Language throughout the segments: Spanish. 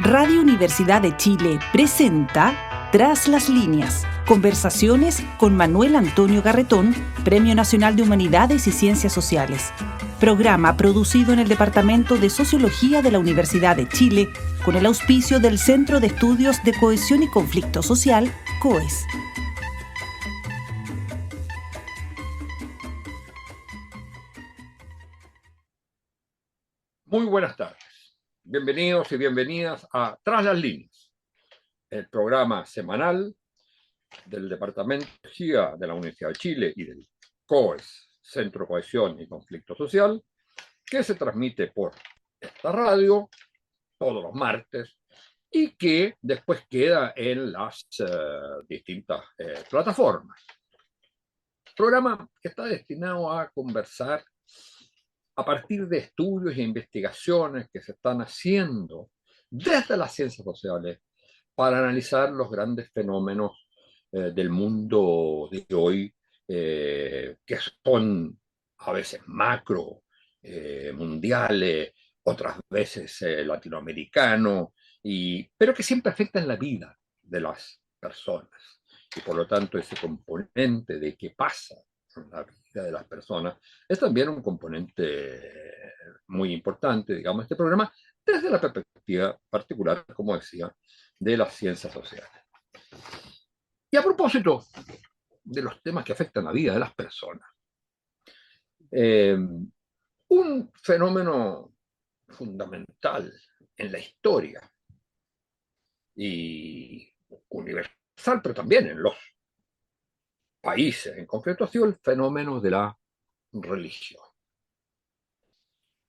Radio Universidad de Chile presenta Tras las líneas, conversaciones con Manuel Antonio Garretón, Premio Nacional de Humanidades y Ciencias Sociales. Programa producido en el Departamento de Sociología de la Universidad de Chile con el auspicio del Centro de Estudios de Cohesión y Conflicto Social, COES. Muy buenas tardes. Bienvenidos y bienvenidas a Tras las líneas, el programa semanal del Departamento de Sociología de la Universidad de Chile y del COES, Centro de Cohesión y Conflicto Social, que se transmite por esta radio todos los martes y que después queda en las distintas plataformas. Programa que está destinado a conversar a partir de estudios e investigaciones que se están haciendo desde las ciencias sociales para analizar los grandes fenómenos del mundo de hoy, que son a veces macro, mundiales, otras veces latinoamericanos, pero que siempre afectan la vida de las personas. Y por lo tanto ese componente de qué pasa en la vida de las personas es también un componente muy importante, digamos, este programa, desde la perspectiva particular, como decía, de las ciencias sociales. Y a propósito de los temas que afectan la vida de las personas, un fenómeno fundamental en la historia y universal, pero también en los países en concreto, ha sido el fenómeno de la religión.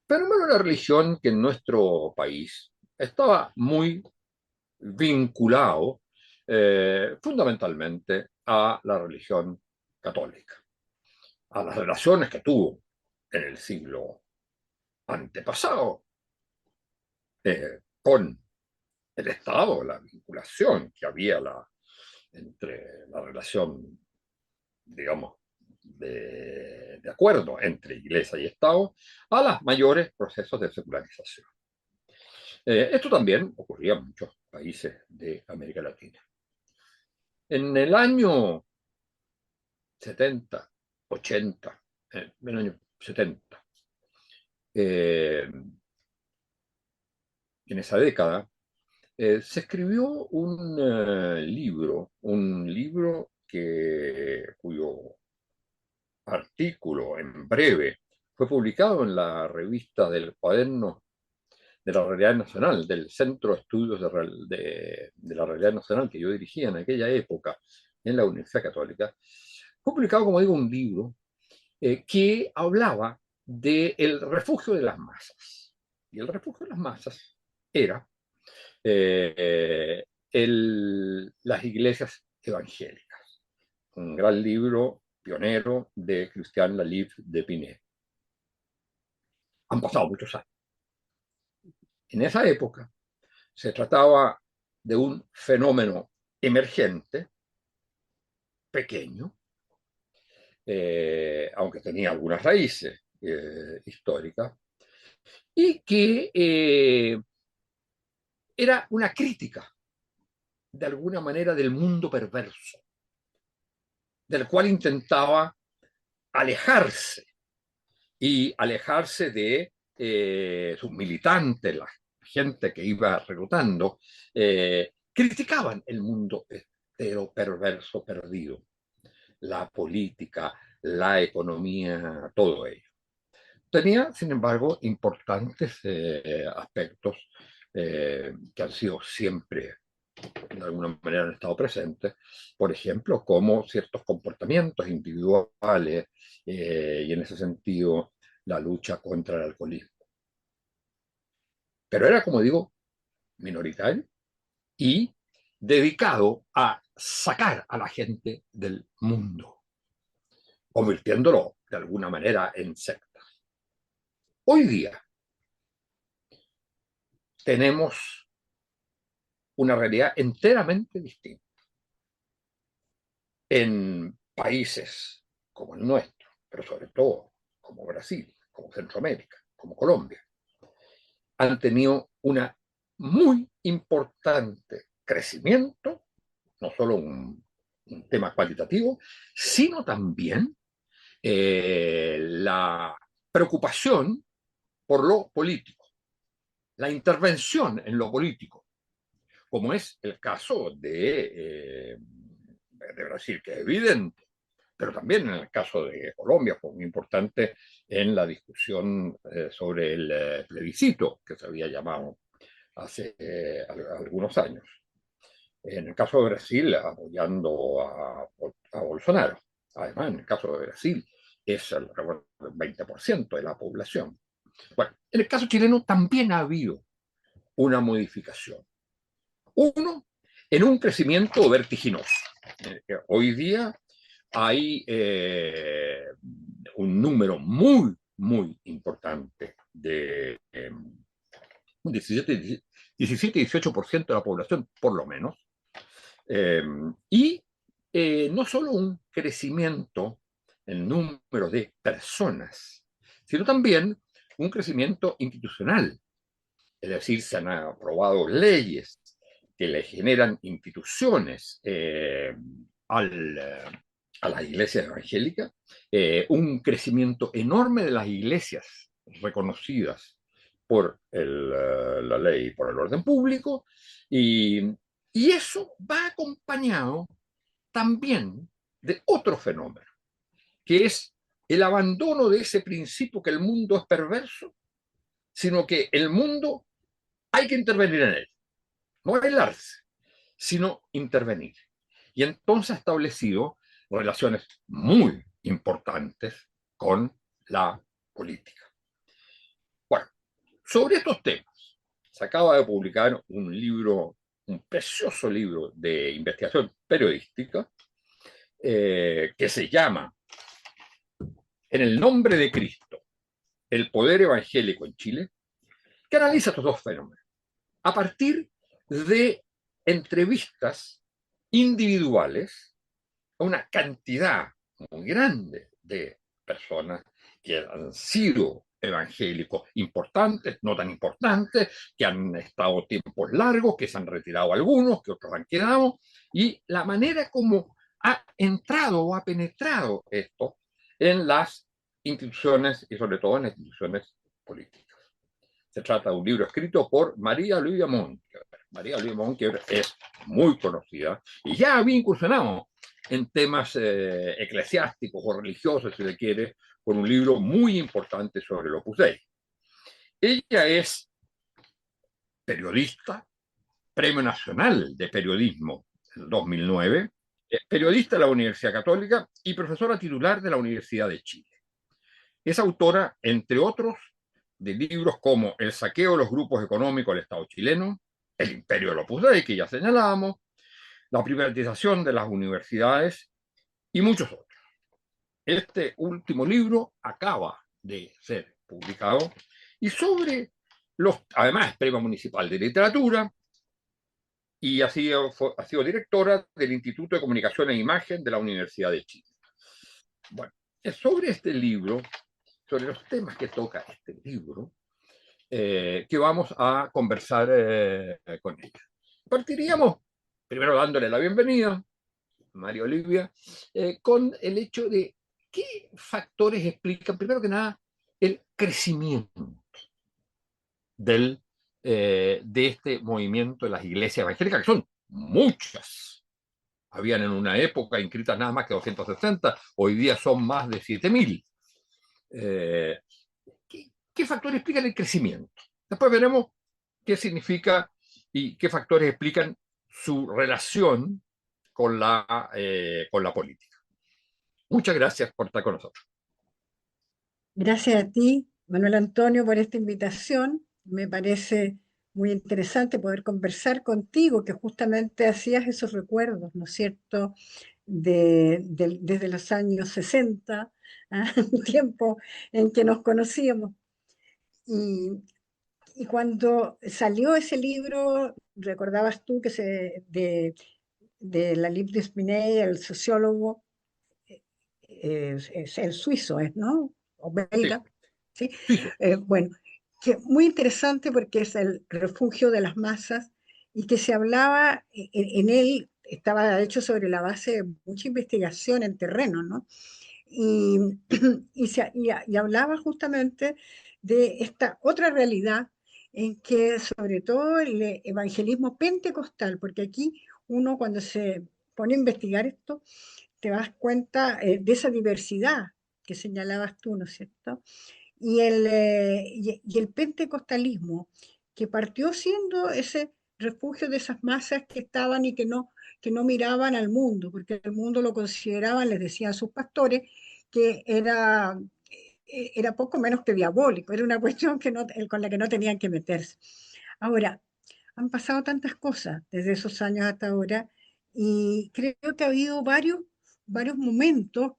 Fenómeno de la religión que en nuestro país estaba muy vinculado fundamentalmente a la religión católica, a las relaciones que tuvo en el siglo antepasado con el Estado, la vinculación que había entre la relación, digamos, de acuerdo entre Iglesia y Estado, a los mayores procesos de secularización. Esto también ocurría en muchos países de América Latina. En el año 70, 80, en el año 70, en esa década, se escribió un libro cuyo artículo en breve fue publicado en la revista del Cuaderno de la Realidad Nacional, del Centro de Estudios de la Realidad Nacional que yo dirigía en aquella época en la Universidad Católica. Fue publicado, como digo, un libro que hablaba del refugio de las masas. Y el refugio de las masas era las iglesias evangélicas. Un gran libro pionero de Christian Lalièvre d'Épinay. Han pasado muchos años. En esa época se trataba de un fenómeno emergente, pequeño, aunque tenía algunas raíces históricas, y que era una crítica, de alguna manera, del mundo perverso, del cual intentaba alejarse, y alejarse de sus militantes, la gente que iba reclutando, criticaban el mundo perverso, perdido, la política, la economía, todo ello. Tenía, sin embargo, importantes aspectos que han sido siempre, de alguna manera, han estado presentes, por ejemplo, como ciertos comportamientos individuales y en ese sentido la lucha contra el alcoholismo. Pero era, como digo, minoritario y dedicado a sacar a la gente del mundo, convirtiéndolo de alguna manera en secta. Hoy día tenemos una realidad enteramente distinta. En países como el nuestro, pero sobre todo como Brasil, como Centroamérica, como Colombia, han tenido una muy importante crecimiento, no solo un tema cualitativo, sino también la preocupación por lo político, la intervención en lo político, como es el caso de Brasil, que es evidente, pero también en el caso de Colombia fue muy importante en la discusión sobre el plebiscito que se había llamado hace algunos años. En el caso de Brasil, apoyando a Bolsonaro. Además, en el caso de Brasil, es el 20% de la población. Bueno, en el caso chileno también ha habido una modificación. Uno, en un crecimiento vertiginoso. Hoy día hay un número muy, muy importante de 17, 18% de la población, por lo menos. Y no solo un crecimiento en número de personas, sino también un crecimiento institucional. Es decir, se han aprobado leyes que le generan instituciones a las iglesias evangélicas, un crecimiento enorme de las iglesias reconocidas por la ley, por el orden público, y, y eso va acompañado también de otro fenómeno, que es el abandono de ese principio que el mundo es perverso, sino que el mundo hay que intervenir en él, no aislarse, sino intervenir. Y entonces ha establecido relaciones muy importantes con la política. Bueno, sobre estos temas, se acaba de publicar un libro, un precioso libro de investigación periodística, que se llama En el nombre de Cristo, el poder evangélico en Chile, que analiza estos dos fenómenos a partir de entrevistas individuales a una cantidad muy grande de personas que han sido evangélicos importantes, no tan importantes, que han estado tiempos largos, que se han retirado algunos, que otros han quedado, y la manera como ha entrado o ha penetrado esto en las instituciones y sobre todo en las instituciones políticas. Se trata de un libro escrito por María Olivia Monker. María Olivia Monker es muy conocida y ya había incursionado en temas eclesiásticos o religiosos, si le quiere, con un libro muy importante sobre el Opus Dei. Ella es periodista, Premio Nacional de Periodismo en 2009, periodista de la Universidad Católica y profesora titular de la Universidad de Chile. Es autora, entre otros, de libros como El saqueo de los grupos económicos del Estado chileno, El imperio del Opus Dei, que ya señalábamos, la privatización de las universidades y muchos otros. Este último libro acaba de ser publicado y además es premio municipal de literatura y ha sido directora del Instituto de Comunicación e Imagen de la Universidad de Chile. Bueno, es sobre este libro, sobre los temas que toca este libro, que vamos a conversar con ella. Partiríamos primero dándole la bienvenida, María Olivia, con el hecho de qué factores explican, primero que nada, el crecimiento de este movimiento de las iglesias evangélicas, que son muchas. Habían en una época inscritas nada más que 260, hoy día son más de 7.000. ¿Qué factores explican el crecimiento? Después veremos qué significa y qué factores explican su relación con la política. Muchas gracias por estar con nosotros. Gracias a ti, Manuel Antonio, por esta invitación. Me parece muy interesante poder conversar contigo, que justamente hacías esos recuerdos, ¿no es cierto?, desde los años 60, un tiempo en que nos conocíamos. Y cuando salió ese libro, recordabas tú que de la Libre Spinell, el sociólogo, es el suizo, ¿no? O belga. ¿Sí? Sí. Bueno, que muy interesante porque es el refugio de las masas y que se hablaba, en él estaba hecho sobre la base de mucha investigación en terreno, ¿no? Y, y hablaba justamente de esta otra realidad en que sobre todo el evangelismo pentecostal, porque aquí uno cuando se pone a investigar esto, te das cuenta de esa diversidad que señalabas tú, ¿no es cierto? Y el pentecostalismo, que partió siendo ese refugio de esas masas que estaban y que no miraban al mundo, porque el mundo lo consideraban, les decían sus pastores, que era poco menos que diabólico, era una cuestión con la que no tenían que meterse. Ahora, han pasado tantas cosas desde esos años hasta ahora y creo que ha habido varios momentos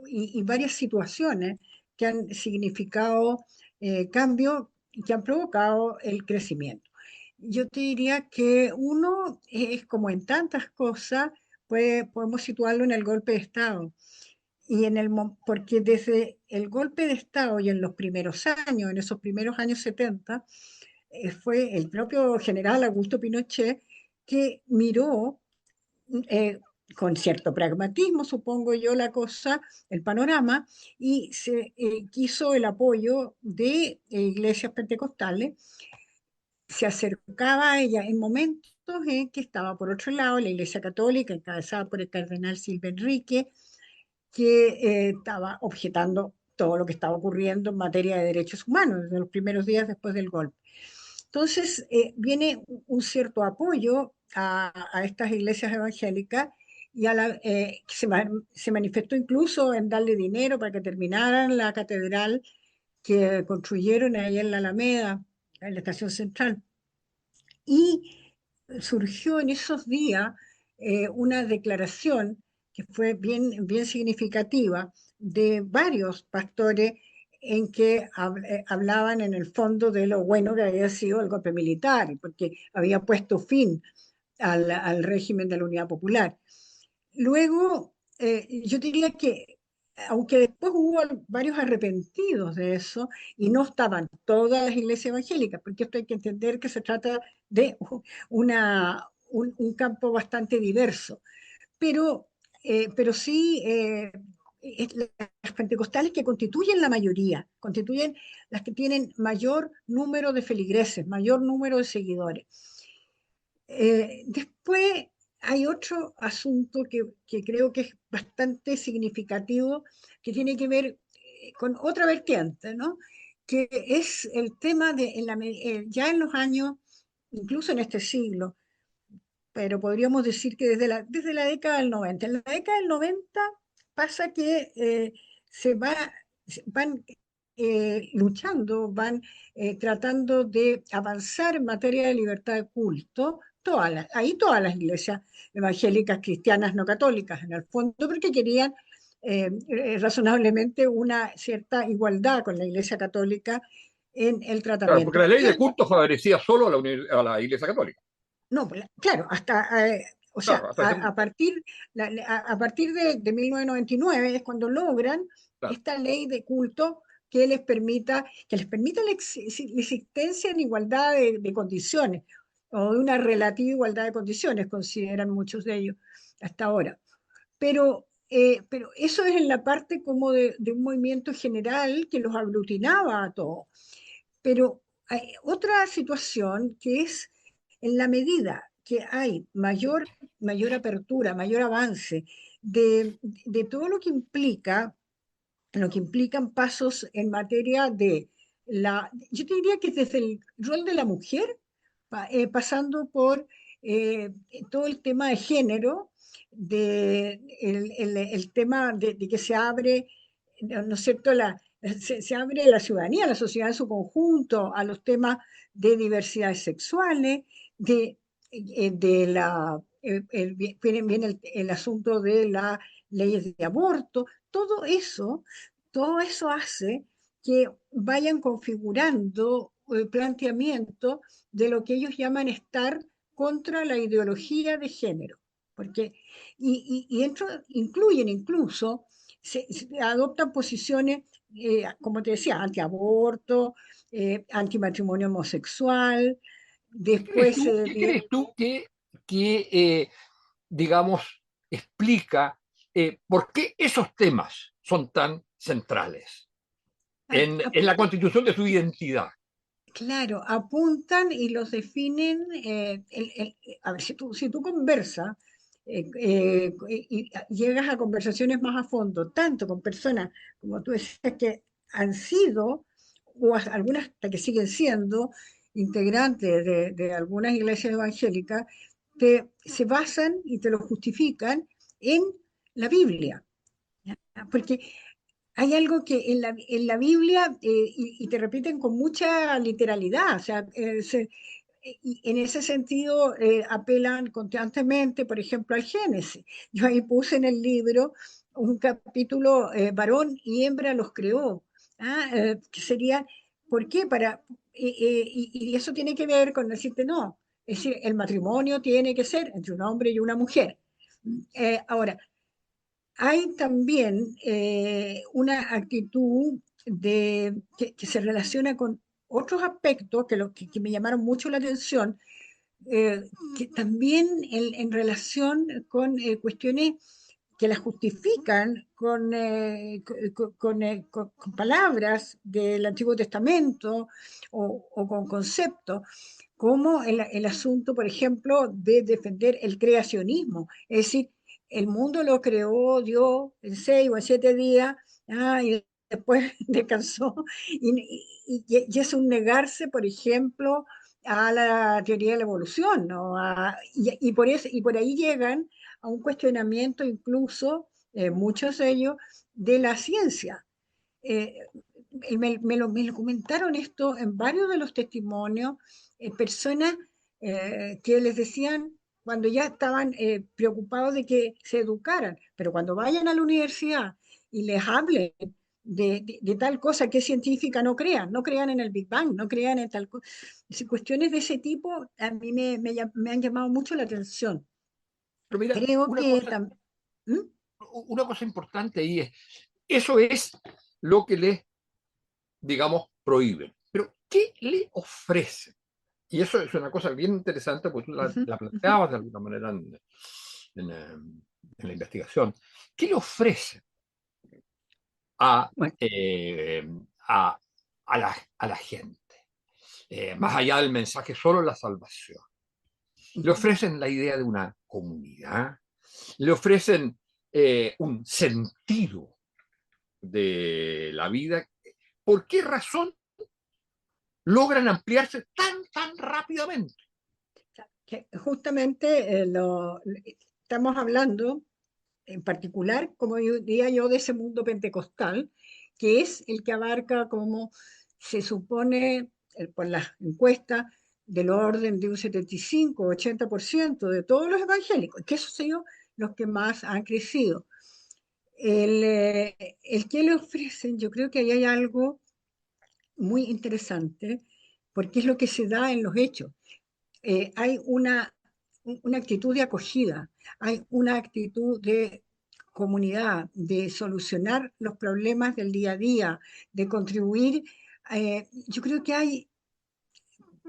y varias situaciones que han significado cambio y que han provocado el crecimiento. Yo te diría que uno es como en tantas cosas, podemos situarlo en el golpe de Estado. Porque desde el golpe de Estado y en los primeros años, en esos primeros años 70, fue el propio general Augusto Pinochet que miró eh, con cierto pragmatismo, supongo yo, la cosa, el panorama, y quiso el apoyo de iglesias pentecostales, se acercaba a ella en momentos en que estaba por otro lado la Iglesia Católica, encabezada por el cardenal Silva Enrique, que estaba objetando todo lo que estaba ocurriendo en materia de derechos humanos desde los primeros días después del golpe. Entonces, viene un cierto apoyo a estas iglesias evangélicas y se manifestó incluso en darle dinero para que terminaran la catedral que construyeron ahí en la Alameda, en la estación central. Y surgió en esos días una declaración que fue bien significativa de varios pastores en que hablaban en el fondo de lo bueno que había sido el golpe militar, porque había puesto fin al régimen de la Unidad Popular. Luego, yo diría que, aunque después hubo varios arrepentidos de eso, y no estaban todas las iglesias evangélicas, porque esto hay que entender que se trata de un campo bastante diverso, pero sí las pentecostales que constituyen la mayoría, constituyen las que tienen mayor número de feligreses, mayor número de seguidores. Después hay otro asunto que creo que es bastante significativo, que tiene que ver con otra vertiente, ¿no? Que es el tema ya en los años, incluso en este siglo, pero podríamos decir que desde la década del 90. En la década del 90 pasa que van luchando, van tratando de avanzar en materia de libertad de culto, ahí todas las iglesias evangélicas, cristianas, no católicas, en el fondo, porque querían razonablemente una cierta igualdad con la iglesia católica en el Claro, porque tratamiento. la ley de culto favorecía solo a la Iglesia Católica. No, claro, o sea, Claro, hasta ese, a partir de 1999 es cuando logran claro. esta ley de culto que les permita la existencia en igualdad de condiciones, o de una relativa igualdad de condiciones, consideran muchos de ellos hasta ahora. Pero eso es en la parte como de un movimiento general que los aglutinaba a todos. Pero hay otra situación que es en la medida que hay mayor apertura, mayor avance de todo lo que implican pasos en materia yo te diría que desde el rol de la mujer, pasando por todo el tema de género, el tema de que se abre, ¿no es cierto?, se abre la ciudadanía, la sociedad en su conjunto, a los temas de diversidades sexuales, de viene el asunto de las leyes de aborto, todo eso hace que vayan configurando el planteamiento de lo que ellos llaman estar contra la ideología de género, porque incluyen incluso, se adoptan posiciones, como te decía, antiaborto, antimatrimonio homosexual. Después ¿Qué crees tú que digamos, explica por qué esos temas son tan centrales en la constitución de su identidad? claro, apuntan y los definen. A ver, si tú conversas y llegas a conversaciones más a fondo, tanto con personas, como tú decías, que han sido, o algunas hasta que siguen siendo, integrantes de algunas iglesias evangélicas, se basan y te lo justifican en la Biblia. ¿Ya? Porque hay algo que en la Biblia, y te repiten con mucha literalidad, o sea, y en ese sentido apelan constantemente, por ejemplo, al Génesis. Yo ahí puse en el libro un capítulo, varón y hembra los creó, que sería, ¿por qué? Y eso tiene que ver con decirte, no, es decir, el matrimonio tiene que ser entre un hombre y una mujer. Ahora, hay también una actitud que se relaciona con otros aspectos que me llamaron mucho la atención, eh, que también en relación con cuestiones que las justifican con palabras del Antiguo Testamento o con conceptos, como el asunto, por ejemplo, de defender el creacionismo. Es decir, el mundo lo creó Dios en 6 o en 7 días, y después descansó. Y es un negarse, por ejemplo, a la teoría de la evolución, ¿no? Y por ahí llegan a un cuestionamiento incluso, muchos de ellos, de la ciencia. Eh, me lo comentaron esto en varios de los testimonios, personas que les decían cuando ya estaban preocupados de que se educaran, pero cuando vayan a la universidad y les hablen de tal cosa que es científica, no crean en el Big Bang, no crean en tal cosa. Cuestiones de ese tipo a mí me han llamado mucho la atención. Pero mira, Creo que también... una cosa importante ahí eso es lo que les, digamos, prohíben. Pero, ¿qué le ofrecen? Y eso es una cosa bien interesante, porque tú la planteabas de alguna manera en la investigación. ¿Qué le ofrecen a, Bueno, eh, a, a la gente? Más allá del mensaje, solo la salvación. Le ofrecen la idea de una comunidad, le ofrecen un sentido de la vida. ¿Por qué razón logran ampliarse tan rápidamente? que justamente estamos hablando en particular, como diría yo, de ese mundo pentecostal, que es el que abarca, como se supone por las encuestas, del orden de un 75-80% de todos los evangélicos, que esos son los que más han crecido. El que le ofrecen, yo creo que ahí hay algo muy interesante, porque es lo que se da en los hechos. Hay una actitud de acogida, hay una actitud de comunidad, de solucionar los problemas del día a día, de contribuir. Yo creo que hay,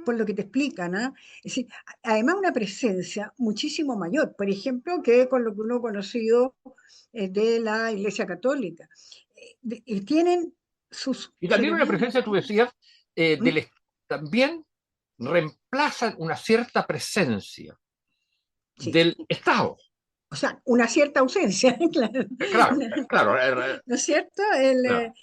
por lo que te explican, es decir, además una presencia muchísimo mayor, por ejemplo, que con lo que uno ha conocido de la Iglesia Católica. Tienen sus Y también una elementos. presencia, tú decías, ¿Mm? también reemplazan una cierta presencia Sí, del Estado. o sea, una cierta ausencia, claro. Claro, claro, ¿No es cierto? claro.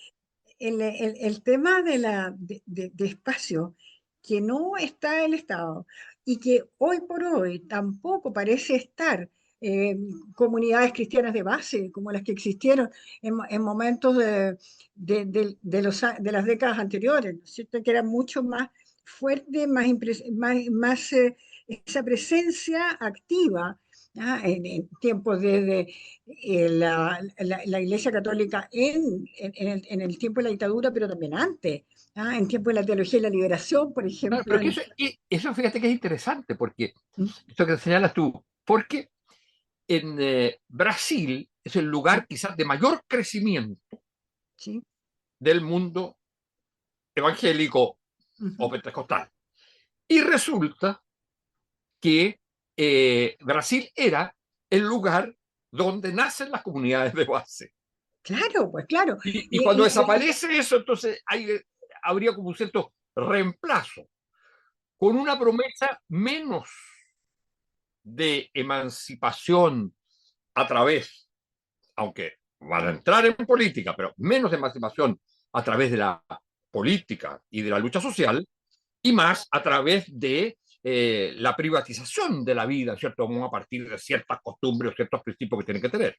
El tema de espacio que no está el Estado y que hoy por hoy tampoco parece estar comunidades cristianas de base como las que existieron en momentos de las décadas anteriores, ¿no es cierto? Que era mucho más fuerte, esa presencia activa, en tiempos la Iglesia Católica en el tiempo de la dictadura, pero también antes, en tiempo de la teología de la liberación, por Claro, ejemplo. pero que eso fíjate que es interesante, porque ¿Mm? esto que señalas tú, porque en Brasil es el ¿Mm? lugar quizás de mayor crecimiento Sí, del mundo evangélico o pentecostal. Y resulta que Brasil era el lugar donde nacen las comunidades de base. Claro, pues claro. Y cuando desaparece eso, entonces habría como un cierto reemplazo, con una promesa menos de emancipación a través, aunque van a entrar en política, pero menos de emancipación a través de la política y de la lucha social, y más a través de la privatización de la vida, ¿cierto? A partir de ciertas costumbres o ciertos principios que tienen que tener.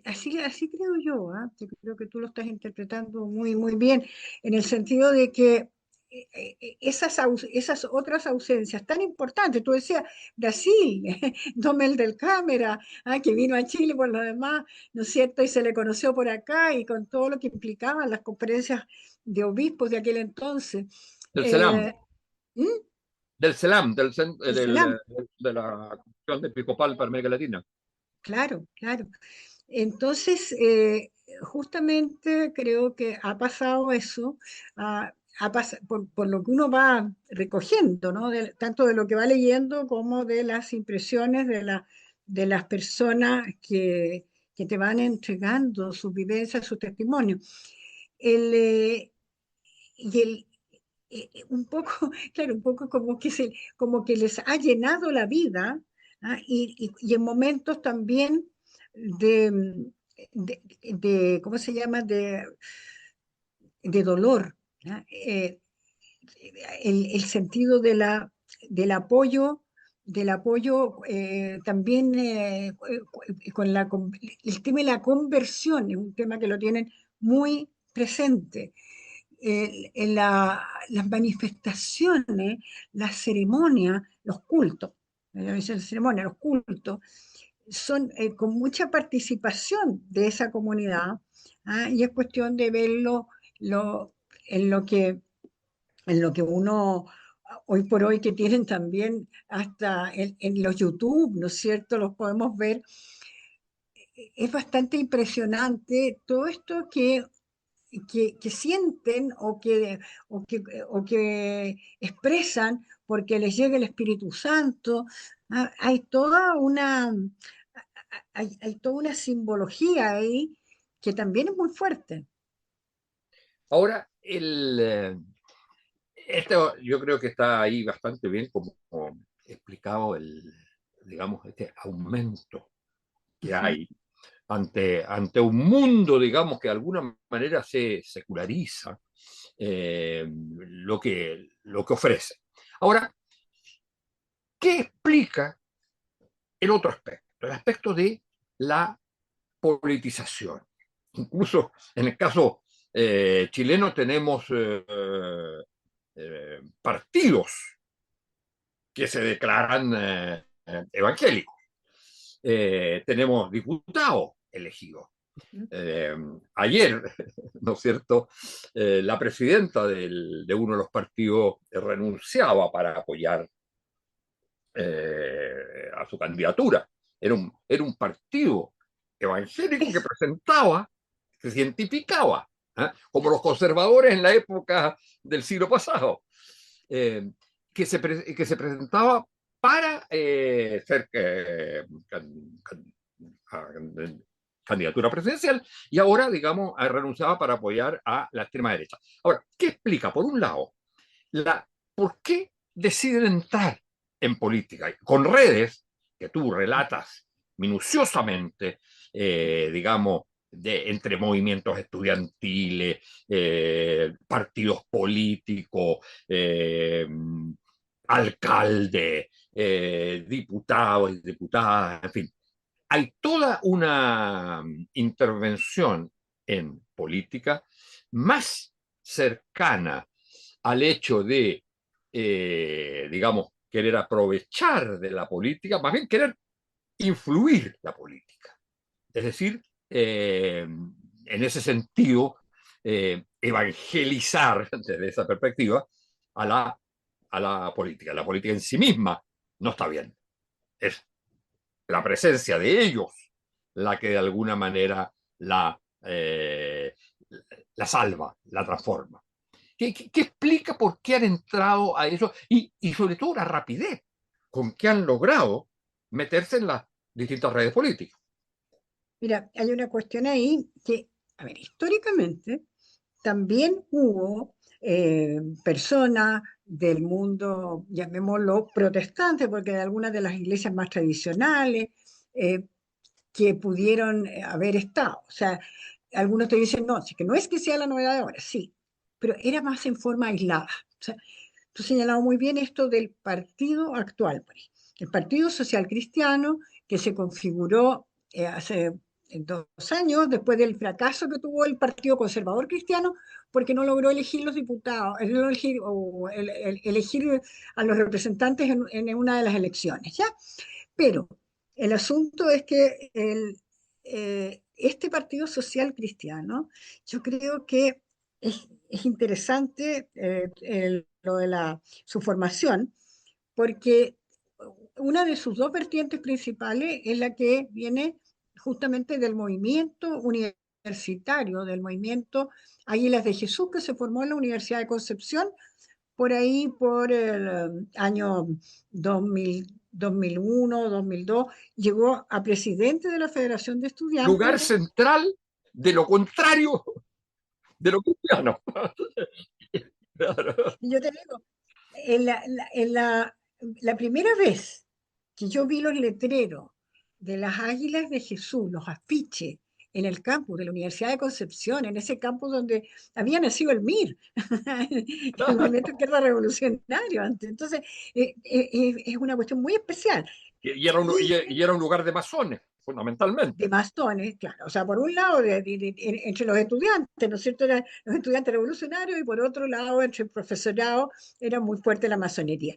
Así creo yo, ¿ah? Yo creo que tú lo estás interpretando muy bien, en el sentido de que esas otras ausencias tan importantes, tú decías Brasil, Domel del Cámara, que vino a Chile por lo demás, ¿no es cierto? Y se le conoció por acá y con todo lo que implicaban las conferencias de obispos de aquel entonces. Del CELAM, ¿Mm? del CELAM, El Selam, de la Comisión Episcopal para América Latina. claro, claro. Entonces, justamente creo que ha pasado eso, por lo que uno va recogiendo, ¿no? Tanto de lo que va leyendo como de las impresiones de las personas que te van entregando sus vivencias, sus testimonios. El, eh, y el, un poco, claro, un poco como que les ha llenado la vida, ¿ah? Y en momentos también de, ¿cómo se llama? De dolor, ¿ah? El sentido del apoyo también con el tema de la conversión, es un tema que lo tienen muy presente. Las manifestaciones, las ceremonias, los cultos, los cultos, son con mucha participación de esa comunidad, ¿ah? Y es cuestión de verlo lo, en lo que uno hoy por hoy que tienen también hasta en los YouTube, ¿no es cierto? Los podemos ver. Es bastante impresionante todo esto que sienten o que expresan porque les llega el Espíritu Santo. Ah, hay toda una simbología ahí que también es muy fuerte. Ahora, esto yo creo que está ahí bastante bien como explicado digamos, este aumento que Ujú. hay ante un mundo, digamos, que de alguna manera se seculariza lo que ofrece. Ahora, ¿qué explica el otro aspecto? El aspecto de la politización. Incluso en el caso chileno tenemos partidos que se declaran evangélicos. Tenemos diputados elegidos. Ujú. Ayer, ¿no es cierto?, la presidenta de uno de los partidos renunciaba para apoyar a su candidatura. Era un partido evangélico que Es, presentaba, que se identificaba, como los conservadores en la época del siglo pasado, eh, que se presentaba para ser candidatura presidencial y ahora, digamos, renunciaba para apoyar a la extrema derecha. Ahora, ¿qué explica? Por un lado, ¿por qué deciden entrar en política? Con redes que tú relatas minuciosamente, digamos, entre movimientos estudiantiles, partidos políticos, alcaldes, diputados y diputadas, en fin. Hay toda una intervención en política más cercana al hecho de, digamos, querer aprovechar de la política, más bien querer influir la política. Es decir, en ese sentido, evangelizar desde esa perspectiva a a la política. La política en sí misma no está bien. Es la presencia de ellos la que de alguna manera la salva, la transforma. ¿Qué explica por qué han entrado a eso? Y sobre todo la rapidez con que han logrado meterse en las distintas redes políticas. Mira, hay una cuestión ahí que, a ver, históricamente también hubo personas del mundo, llamémoslo protestante, porque de algunas de las iglesias más tradicionales, eh, que pudieron haber estado. O sea, algunos te dicen, no, sí, que no es que sea la novedad de ahora, sí, pero era más en forma aislada. O sea, tú has señalado muy bien esto del partido actual, pues. El Partido Social Cristiano, que se configuró hace 2 años, después del fracaso que tuvo el Partido Conservador Cristiano, porque no logró elegir los diputados, no elegir, elegir a los representantes en una de las elecciones, ¿ya? Pero el asunto es que este Partido Social Cristiano, yo creo que es interesante lo de su formación, porque una de sus dos vertientes principales es la que viene justamente del movimiento universitario, del movimiento Águilas de Jesús, que se formó en la Universidad de Concepción por ahí por el año 2000, 2001, 2002, llegó a presidente de la Federación de Lugar Estudiantes. central de lo contrario de lo cristiano. Claro. Y yo te digo, la primera vez que yo vi los letreros de las Águilas de Jesús, los afiches, en el campus de la Universidad de Concepción, en ese campus donde había nacido el MIR, el Movimiento Izquierda Revolucionario antes. Entonces, es una cuestión muy especial. Y era un lugar de masones, fundamentalmente. De bastones, claro. O sea, por un lado, entre los estudiantes, ¿no es cierto? Eran los estudiantes revolucionarios y por otro lado, entre el profesorado, era muy fuerte la masonería.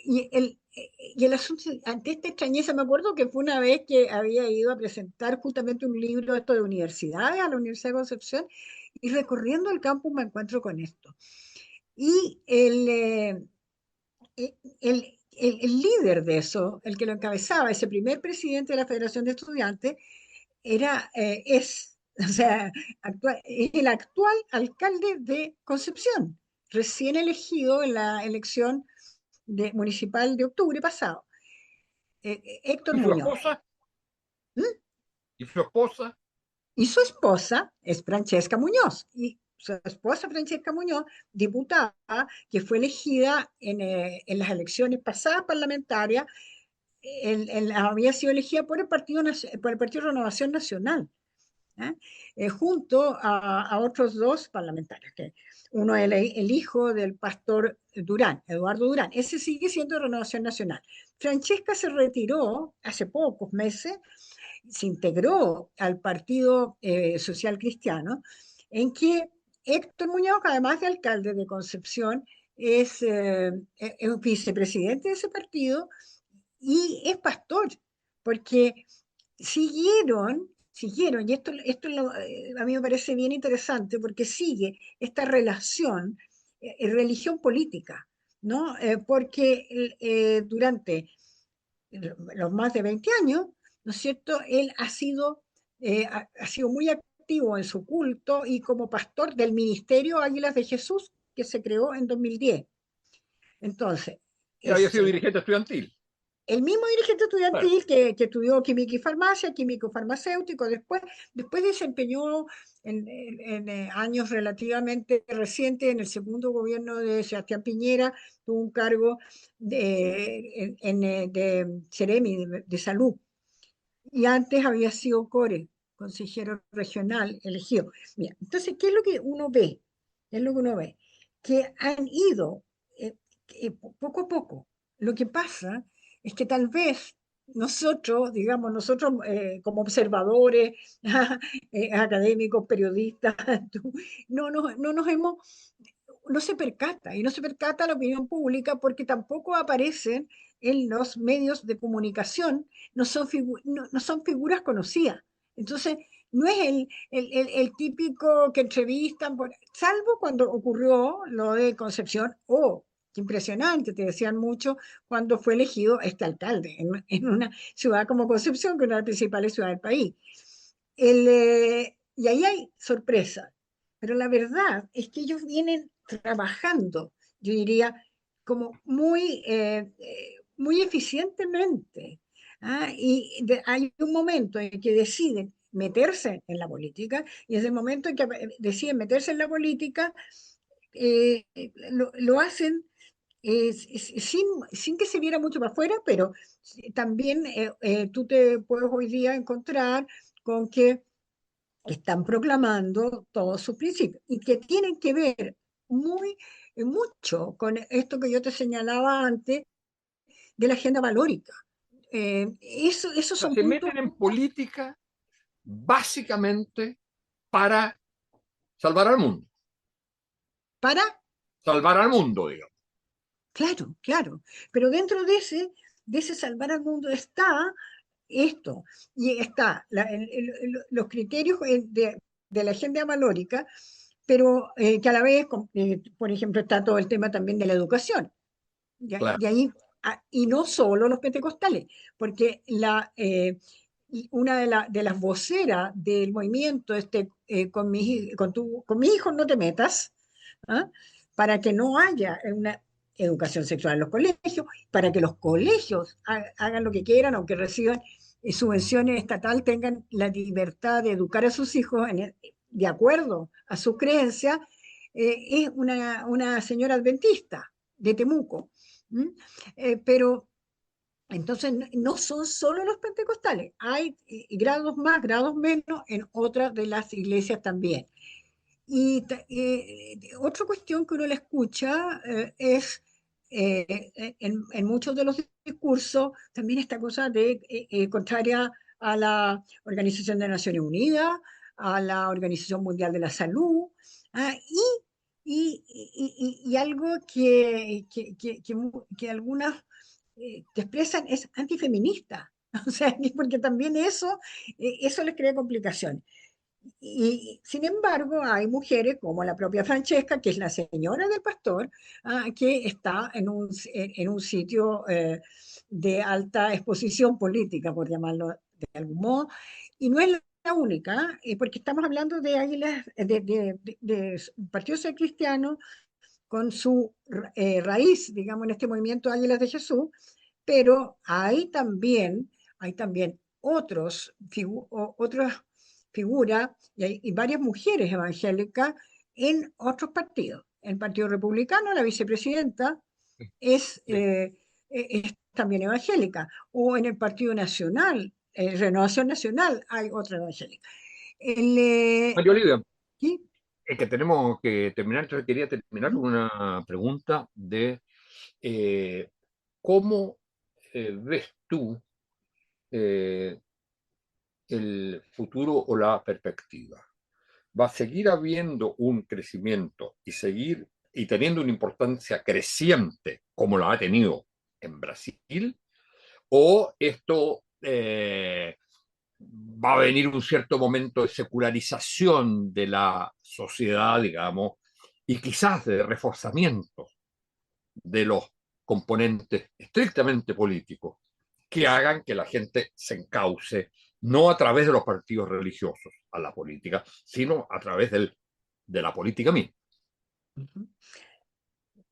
Y el asunto, ante esta extrañeza, me acuerdo que fue una vez que había ido a presentar justamente un libro esto de universidades a la Universidad de Concepción y recorriendo el campus me encuentro con esto. Y el líder de eso, el que lo encabezaba, ese primer presidente de la Federación de Estudiantes, o sea, es el actual alcalde de Concepción, recién elegido en la elección municipal de octubre pasado, Héctor ¿Y su Muñoz. esposa? ¿Mm? ¿Y su esposa? Y su esposa es Francesca Muñoz. Y su esposa Francesca Muñoz, diputada, que fue elegida en las elecciones pasadas parlamentarias, había sido elegida por por el Partido Renovación Nacional. ¿eh? Junto a otros dos parlamentarios, que uno es el hijo del pastor Durán, Eduardo Durán, ese sigue siendo de Renovación Nacional. Francesca se retiró hace pocos meses, se integró al Partido Social Cristiano, en que Héctor Muñoz, además de alcalde de Concepción, es vicepresidente de ese partido y es pastor, porque siguieron, y esto a mí me parece bien interesante porque sigue esta relación, religión política, ¿no? Porque durante los más de 20 años, ¿no es cierto? Él ha sido muy activo en su culto y como pastor del Ministerio Águilas de Jesús que se creó en 2010. Entonces, Y había es sido dirigente estudiantil. el mismo dirigente Bueno, estudiantil que estudió química y farmacia, químico farmacéutico, después desempeñó en años relativamente recientes, en el segundo gobierno de Sebastián Piñera, tuvo un cargo de Ceremi, de salud, y antes había sido core, consejero regional elegido. Mira, entonces, ¿qué es lo que uno ve? ¿Qué es lo que uno ve? Que han ido poco a poco. Lo que pasa es que tal vez nosotros, digamos, nosotros como observadores, académicos, periodistas, no nos hemos, no se percata, y no se percata la opinión pública porque tampoco aparecen en los medios de comunicación, no son figuras conocidas. Entonces, no es el típico que entrevistan, salvo cuando ocurrió lo de Concepción, qué impresionante, te decían mucho cuando fue elegido este alcalde en una ciudad como Concepción, que es una de las principales ciudades del país. Y ahí hay sorpresa, pero la verdad es que ellos vienen trabajando, yo diría, como muy eficientemente. Hay un momento en que deciden meterse en la política, y es el momento en que deciden meterse en la política, lo hacen sin que se viera mucho para afuera, pero también tú te puedes hoy día encontrar con que están proclamando todos sus principios y que tienen que ver mucho con esto que yo te señalaba antes de la agenda valórica. Esos O sea, son se puntos meten en política básicamente para salvar al mundo. para, Salvar al mundo, digamos. claro, claro, pero dentro de ese salvar al mundo está esto, y está los criterios de la agenda valórica, pero que a la vez, por ejemplo, está todo el tema también de la educación. Claro, De ahí, y no solo los pentecostales, porque una de las voceras del movimiento con mi hijo no te metas, ¿ah? Para que no haya una educación sexual en los colegios, para que los colegios hagan lo que quieran, aunque reciban subvenciones estatal, tengan la libertad de educar a sus hijos de acuerdo a sus creencias. Es una señora adventista de Temuco. ¿Mm? Pero entonces no son solo los pentecostales, hay grados más, grados menos en otras de las iglesias también. Y otra cuestión que uno le escucha es, en muchos de los discursos, también esta cosa contraria a la Organización de Naciones Unidas, a la Organización Mundial de la Salud, ah, y algo que algunas te expresan es antifeminista. O sea, porque también eso les crea complicaciones. Y sin embargo, hay mujeres como la propia Francesca, que es la señora del pastor, que está en un sitio de alta exposición política, por llamarlo de algún modo, y no es la única, porque estamos hablando de águilas, de Partido Social Cristiano, con su raíz, digamos, en este movimiento Águilas de Jesús, pero hay también otras figuras y varias mujeres evangélicas en otros partidos. En el Partido Republicano, la vicepresidenta es, sí. es también evangélica, o en el Partido Nacional, Renovación Nacional, hay otra evangélica. El, María Olivia, ¿sí? es que tenemos que terminar, entonces quería terminar ¿Mm? con una pregunta de cómo ves tú eh, el futuro o la perspectiva. ¿Va a seguir habiendo un crecimiento y seguir y teniendo una importancia creciente como la ha tenido en Brasil? ¿O esto va a venir un cierto momento de secularización de la sociedad, digamos, y quizás de reforzamiento de los componentes estrictamente políticos que hagan que la gente se encauce, no a través de los partidos religiosos a la política, sino a través de la política misma? Ujú.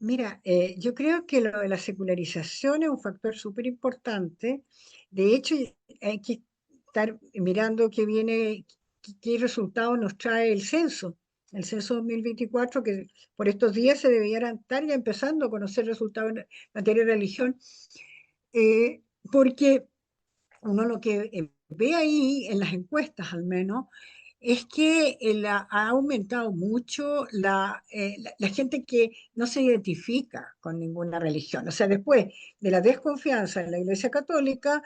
Mira, yo creo que lo de la secularización es un factor súper importante. De hecho, hay que estar mirando qué resultados nos trae el censo 2024, que por estos días se debieran estar ya empezando a conocer resultados en materia de religión, porque uno lo que ve ahí en las encuestas al menos es que ha aumentado mucho la gente que no se identifica con ninguna religión. O sea, después de la desconfianza en la Iglesia Católica,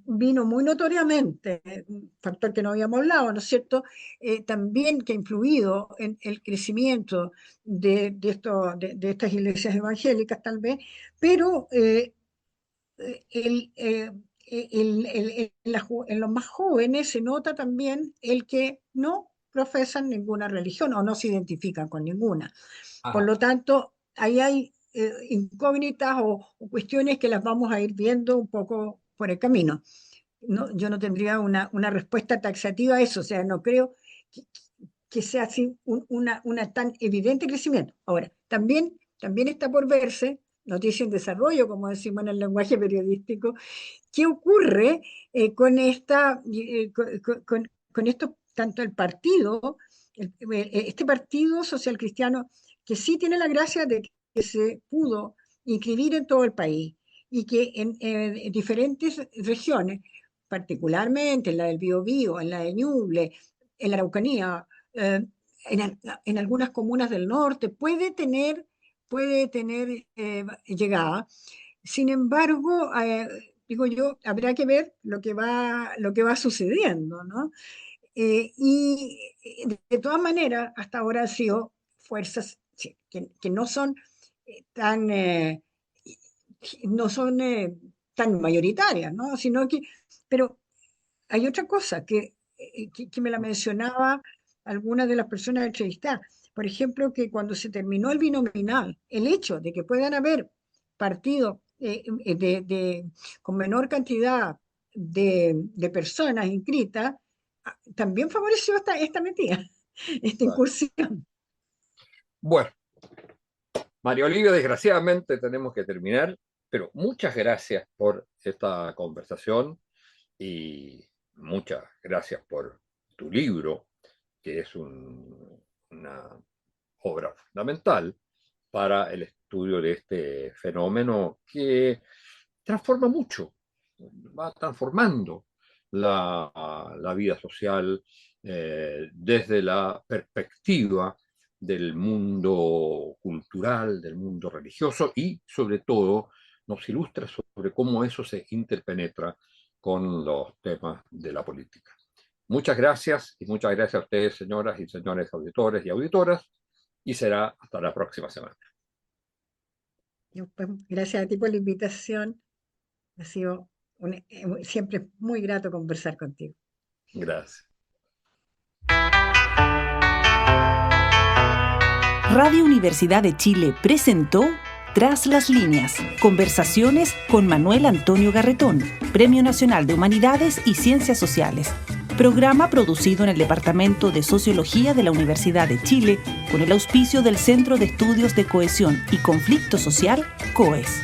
vino muy notoriamente, un factor que no habíamos hablado, ¿no es cierto? También que ha influido en el crecimiento de estas iglesias evangélicas, tal vez, pero el, en los más jóvenes se nota también el que no profesan ninguna religión o no se identifican con ninguna. Por Ajá. lo tanto, ahí hay incógnitas o cuestiones que las vamos a ir viendo un poco por el camino. No, yo no tendría una respuesta taxativa a eso, o sea, no creo que, que sea así una tan evidente crecimiento. Ahora, también está por verse, noticia en desarrollo, como decimos en el lenguaje periodístico, qué ocurre con esto, tanto el partido, este partido social cristiano, que sí tiene la gracia de que se pudo inscribir en todo el país y que en diferentes regiones, particularmente en la del Biobío, en la de Ñuble, en la Araucanía, en algunas comunas del norte, puede tener llegada. Sin embargo, digo yo, habrá que ver lo que va sucediendo, ¿no? Y de todas maneras, hasta ahora han sido fuerzas que no son tan, tan mayoritarias, ¿no? Pero hay otra cosa que me la mencionaba algunas de las personas entrevistadas. Por ejemplo, que cuando se terminó el binominal, el hecho de que puedan haber partidos con menor cantidad de personas inscritas, también favoreció esta metida, esta incursión. Bueno, María Olivia, desgraciadamente tenemos que terminar, pero muchas gracias por esta conversación y muchas gracias por tu libro, que es una obra fundamental para el estudio de este fenómeno que transforma mucho, va transformando la vida social desde la perspectiva del mundo cultural, del mundo religioso y sobre todo nos ilustra sobre cómo eso se interpenetra con los temas de la política. Muchas gracias y muchas gracias a ustedes, señoras y señores auditores y auditoras, y será hasta la próxima semana. Pues, gracias a ti por la invitación. Ha sido siempre muy grato conversar contigo. Gracias. Radio Universidad de Chile presentó Tras las líneas, conversaciones con Manuel Antonio Garretón, Premio Nacional de Humanidades y Ciencias Sociales. Programa producido en el Departamento de Sociología de la Universidad de Chile con el auspicio del Centro de Estudios de Cohesión y Conflicto Social, COES.